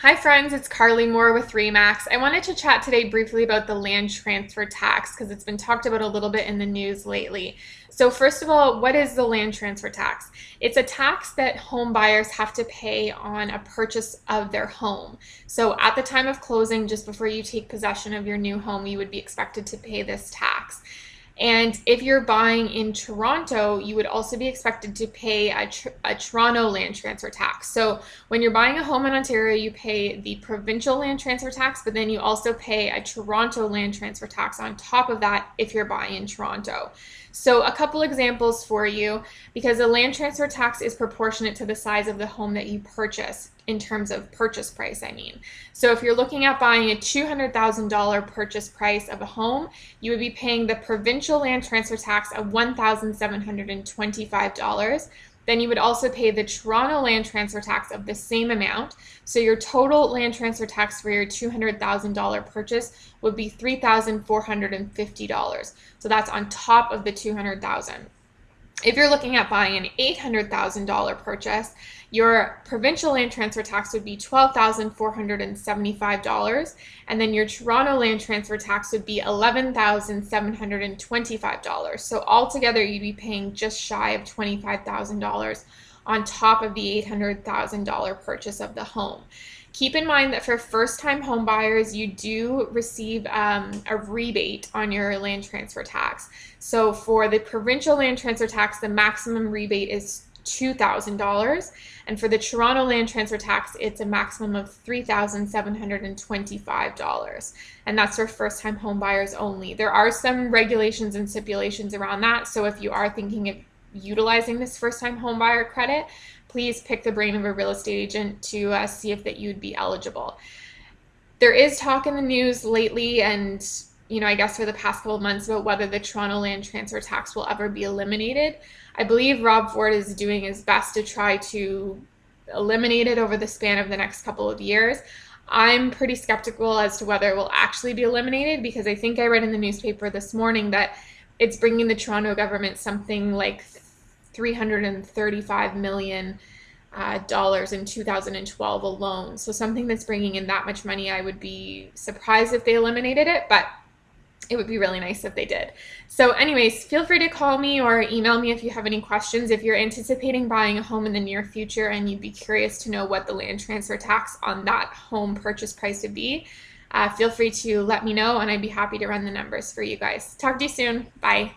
Hi friends, it's Carly Moore with RE/MAX. I wanted to chat today briefly about the land transfer tax because it's been talked about a little bit in the news lately. So first of all, what is the land transfer tax? It's a tax that home buyers have to pay on a purchase of their home. So at the time of closing, just before you take possession of your new home, you would be expected to pay this tax. And if you're buying in Toronto, you would also be expected to pay a Toronto land transfer tax. So when you're buying a home in Ontario, you pay the provincial land transfer tax, but then you also pay a Toronto land transfer tax on top of that if you're buying in Toronto. So a couple examples for you, because a land transfer tax is proportionate to the size of the home that you purchase in terms of purchase price, I mean. So if you're looking at buying a $200,000 purchase price of a home, you would be paying the provincial land transfer tax of $1,725. Then you would also pay the Toronto land transfer tax of the same amount. So your total land transfer tax for your $200,000 purchase would be $3,450. So that's on top of the $200,000. If you're looking at buying an $800,000 purchase, your provincial land transfer tax would be $12,475, and then your Toronto land transfer tax would be $11,725. So altogether, you'd be paying just shy of $25,000 on top of the $800,000 purchase of the home. Keep in mind that for first-time home buyers, you do receive a rebate on your land transfer tax. So for the provincial land transfer tax, the maximum rebate is $2,000. And for the Toronto land transfer tax, it's a maximum of $3,725. And that's for first-time home buyers only. There are some regulations and stipulations around that. So if you are thinking of utilizing this first-time home buyer credit, please pick the brain of a real estate agent to see if that you'd be eligible. There is talk in the news lately, and I guess for the past couple of months, about whether the Toronto land transfer tax will ever be eliminated. I believe Rob Ford is doing his best to try to eliminate it over the span of the next couple of years. I'm pretty skeptical as to whether it will actually be eliminated, because I think I read in the newspaper this morning that it's bringing the Toronto government something like $335 million in 2012 alone. So something that's bringing in that much money, I would be surprised if they eliminated it, but it would be really nice if they did. So anyways, feel free to call me or email me if you have any questions. If you're anticipating buying a home in the near future and you'd be curious to know what the land transfer tax on that home purchase price would be, feel free to let me know, and I'd be happy to run the numbers for you guys. Talk to you soon. Bye.